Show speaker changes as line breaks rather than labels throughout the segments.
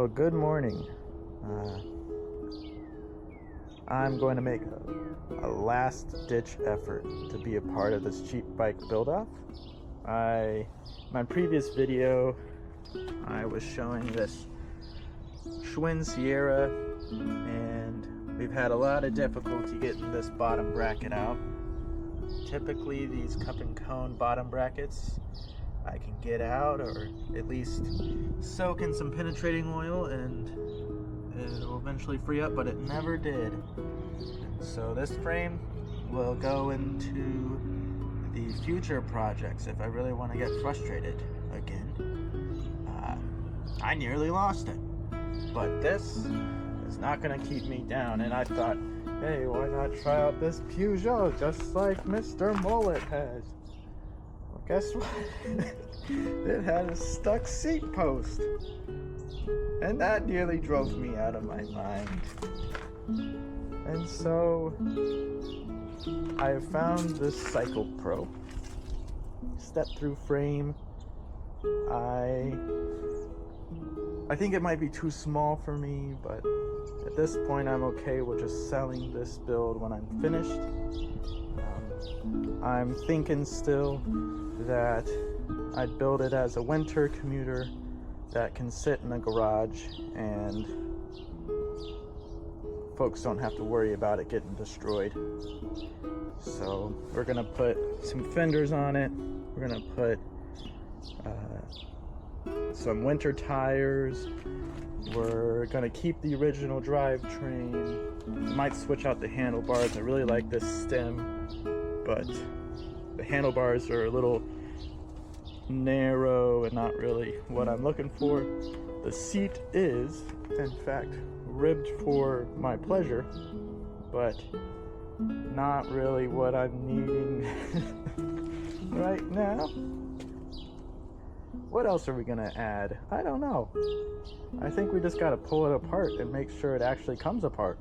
Well, good morning. I'm going to make a last-ditch effort to be a part of this cheap bike build-off. My previous video, I was showing this Schwinn Sierra, and we've had a lot of difficulty getting this bottom bracket out. Typically, these cup and cone bottom brackets I can get out, or at least soak in some penetrating oil, and it'll eventually free up, but it never did. So this frame will go into the future projects if I really want to get frustrated again. I nearly lost it, but this is not going to keep me down, and I thought, hey, why not try out this Peugeot just like Mr. Mullet has? Well, guess what? It had a stuck seat post, and that nearly drove me out of my mind. And so I have found this Cycle Pro step-through frame. I think it might be too small for me, but at this point I'm okay with just selling this build when I'm finished. I'm thinking still that I'd build it as a winter commuter that can sit in a garage and folks don't have to worry about it getting destroyed. So we're gonna put some fenders on it. We're gonna put some winter tires. We're gonna keep the original drivetrain. Might switch out the handlebars. I really like this stem, but the handlebars are a little narrow and not really what I'm looking for. The seat is, in fact, ribbed for my pleasure, but not really what I'm needing right now. What else are we gonna add? I don't know. I think we just gotta pull it apart and make sure it actually comes apart.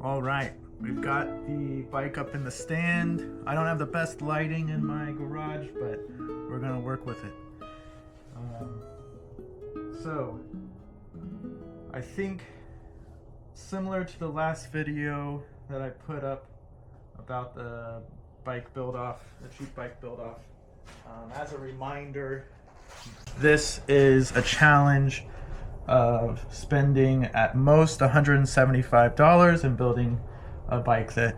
All right, we've got the bike up in the stand. I don't have the best lighting in my garage, but we're gonna work with it. So, I think similar to the last video that I put up about the bike build-off, the cheap bike build-off, as a reminder, this is a challenge of spending at most $175 and building a bike that,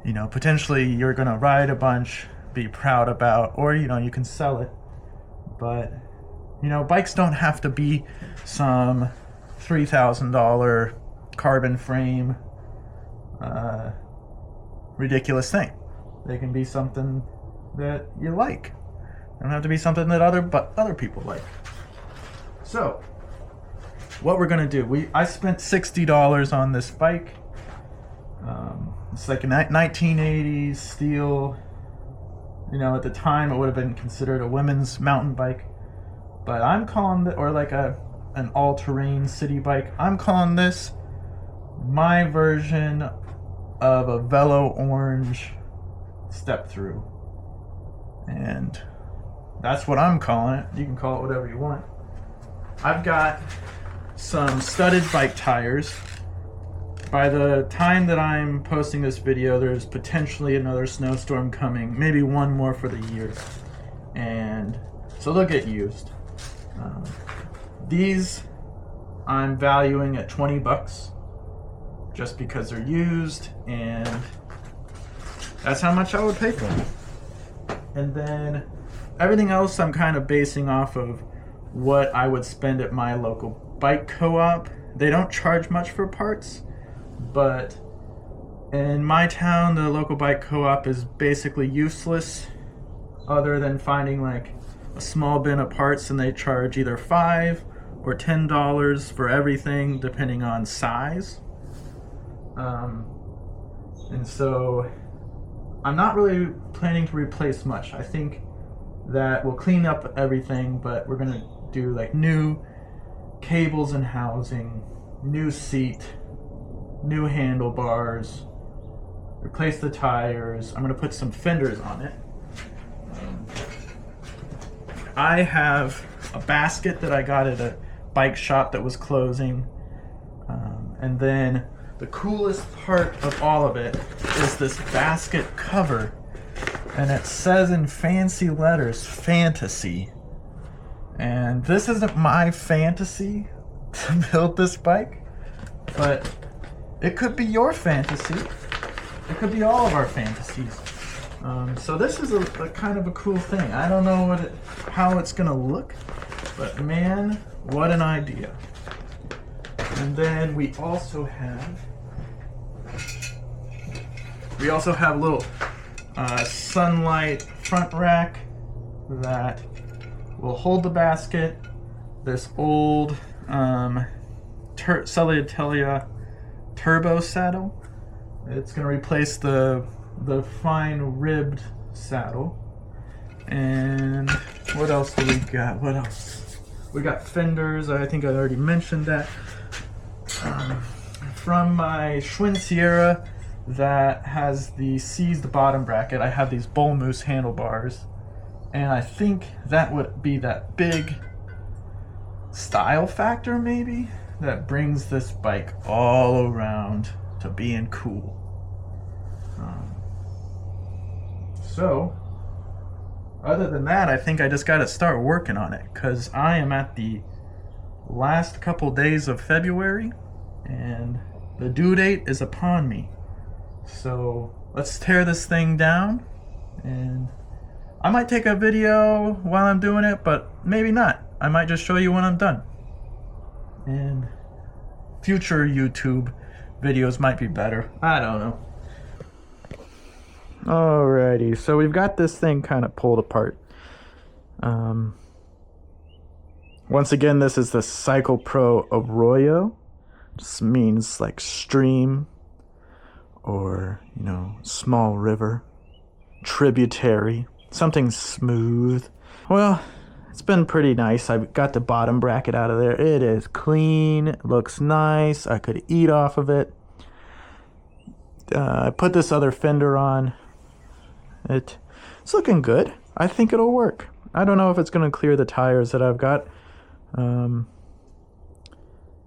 you know, potentially you're gonna ride a bunch, be proud about, or, you know, you can sell it. But, you know, bikes don't have to be some $3,000 carbon frame ridiculous thing. They can be something that you like. They don't have to be something that other people like. So, what we're gonna do, I spent $60 on this bike. It's like a 1980s steel. You know, at the time it would have been considered a women's mountain bike, but I'm calling it, or like an all-terrain city bike. I'm calling this my version of a Velo Orange step through, and that's what I'm calling it. You can call it whatever you want. I've got some studded bike tires. By the time that I'm posting this video, there's potentially another snowstorm coming, maybe one more for the year, and so they'll get used. These I'm valuing at $20 just because they're used, and that's how much I would pay for them. And then everything else I'm kind of basing off of what I would spend at my local bike co-op. They don't charge much for parts, but in my town, the local bike co-op is basically useless other than finding like a small bin of parts, and they charge either $5 or $10 for everything depending on size. And so I'm not really planning to replace much. I think that we'll clean up everything, but we're gonna do like new cables and housing, new seat, new handlebars, replace the tires. I'm gonna put some fenders on it. I have a basket that I got at a bike shop that was closing. And then the coolest part of all of it is this basket cover. And it says in fancy letters, fantasy. And this isn't my fantasy to build this bike, but it could be your fantasy. It could be all of our fantasies. So this is a kind of a cool thing. I don't know how it's gonna look, but man, what an idea. And then we also have a little sunlight front rack that will hold the basket. This old Celia turbo saddle. It's going to replace the fine ribbed saddle. And what else do we got? What else? We got fenders. I think I already mentioned that. From my Schwinn Sierra that has the seized bottom bracket, I have these bull moose handlebars, and I think that would be that big style factor maybe that brings this bike all around to being cool. So other than that, I think I just got to start working on it, because I am at the last couple days of February and the due date is upon me. So let's tear this thing down, and I might take a video while I'm doing it, but maybe not. I might just show you when I'm done. And future YouTube videos might be better. I don't know. Alrighty, so we've got this thing kind of pulled apart. Once again, this is the Cycle Pro Arroyo. Just means like stream, or, you know, small river, tributary, something smooth. Well, it's been pretty nice. I got the bottom bracket out of there. It is clean, it looks nice. I could eat off of it. I put this other fender on. It's looking good. I think it'll work. I don't know if it's going to clear the tires that I've got.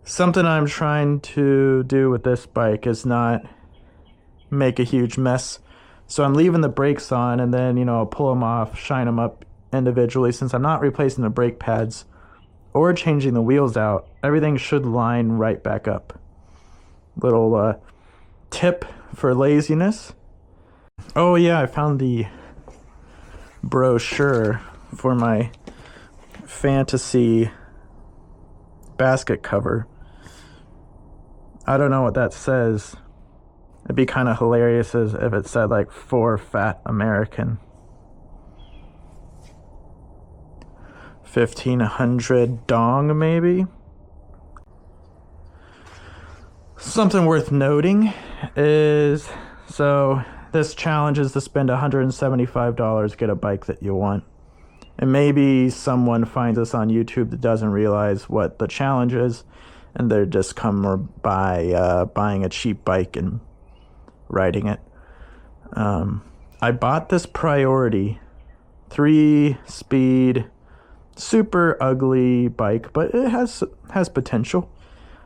Something I'm trying to do with this bike is not make a huge mess. So I'm leaving the brakes on, and then, you know, I'll pull them off, shine them up individually. Since I'm not replacing the brake pads or changing the wheels out, everything should line right back up. Little tip for laziness. Oh yeah, I found the brochure for my fantasy basket cover. I don't know what that says. It'd be kind of hilarious as if it said like "for fat American." 1500 dong maybe. Something worth noting is, so this challenge is to spend $175 to get a bike that you want. And maybe someone finds this on YouTube that doesn't realize what the challenge is, and they're just come by buying a cheap bike and riding it. I bought this Priority 3-speed, super ugly bike, but it has potential.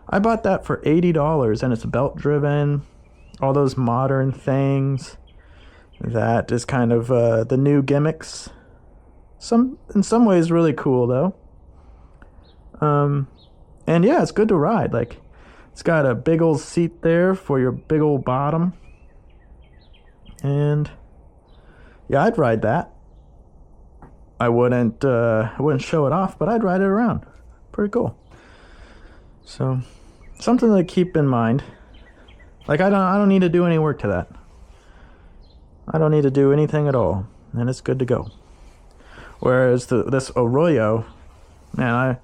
I bought that for $80, and it's belt driven, all those modern things. That is kind of the new gimmicks. In some ways really cool though. And yeah, it's good to ride. Like, it's got a big old seat there for your big old bottom. And yeah, I'd ride that. I wouldn't show it off, but I'd ride it around. Pretty cool. So, something to keep in mind. Like, I don't need to do any work to that. I don't need to do anything at all, and it's good to go. Whereas this Arroyo, man,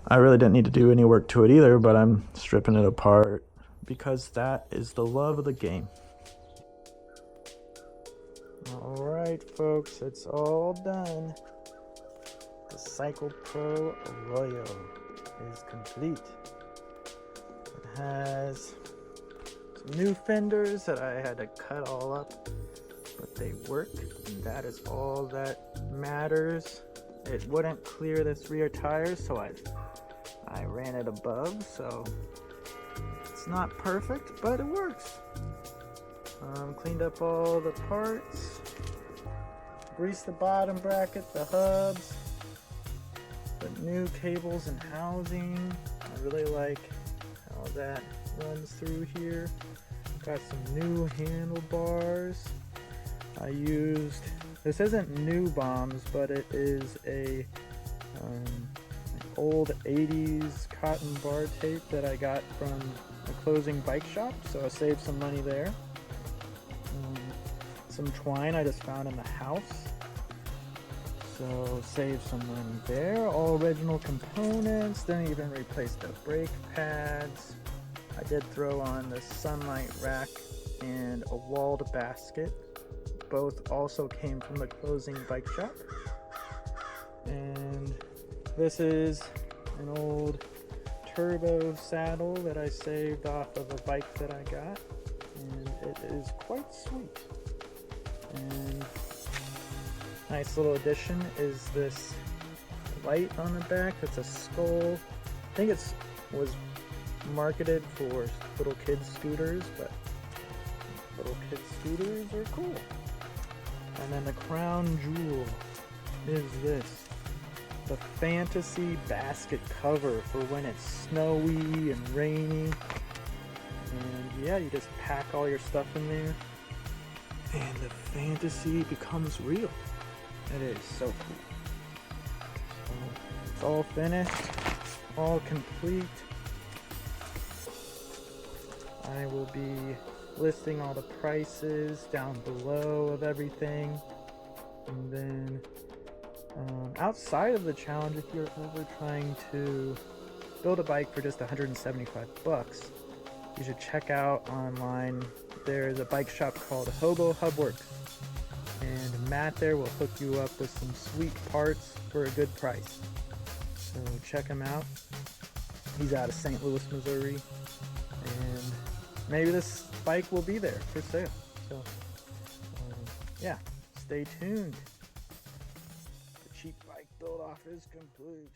I really didn't need to do any work to it either, but I'm stripping it apart because that is the love of the game. Alright folks, it's all done. The Cycle Pro Arroyo is complete. It has some new fenders that I had to cut all up, but they work, and that is all that matters. it wouldn't clear this rear tire, so I ran it above, so it's not perfect, but it works. Cleaned up all the parts, greased the bottom bracket, the hubs, put new cables and housing. I really like how that runs through here. Got some new handlebars. I used, this isn't new bombs, but it is a old 80s cotton bar tape that I got from a closing bike shop, so I saved some money there. Some twine I just found in the house, so saved some money there. All original components, didn't even replace the brake pads. I did throw on the sunlight rack and a walled basket. Both also came from the closing bike shop. And this is an old turbo saddle that I saved off of a bike that I got, and it is quite sweet. And nice little addition is this light on the back. It's a skull. I think it was marketed for little kids scooters, but little kids scooters are cool. And then the crown jewel is this, the fantasy basket cover for when it's snowy and rainy. And yeah, you just pack all your stuff in there and the fantasy becomes real. It is so cool. So it's all finished, all complete. I will be listing all the prices down below of everything. And then outside of the challenge, if you're ever trying to build a bike for just 175 bucks, you should check out online. There's a bike shop called Hobo Hubworks, and Matt there will hook you up with some sweet parts for a good price. So check him out. He's out of St. Louis, Missouri, and maybe this bike will be there for sale. So yeah, stay tuned. The cheap bike build off is complete.